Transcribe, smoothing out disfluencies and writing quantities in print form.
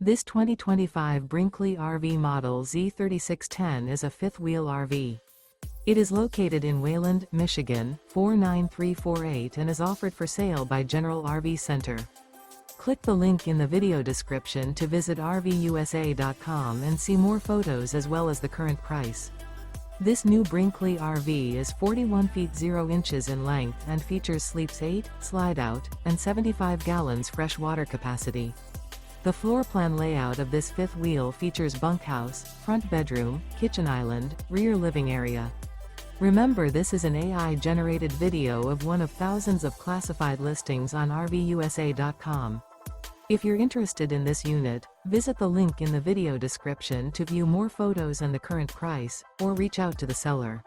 This 2025 Brinkley RV Model Z 3610 is a fifth-wheel RV. It is located in Wayland, Michigan, 49348 and is offered for sale by General RV Center. Click the link in the video description to visit RVUSA.com and see more photos as well as the current price. This new Brinkley RV is 41 feet 0 inches in length and features sleeps 8, slide-out, and 75 gallons fresh water capacity. The floor plan layout of this fifth wheel features bunkhouse, front bedroom, kitchen island, rear living area. Remember, this is an AI-generated video of one of thousands of classified listings on RVUSA.com. If you're interested in this unit, visit the link in the video description to view more photos and the current price, or reach out to the seller.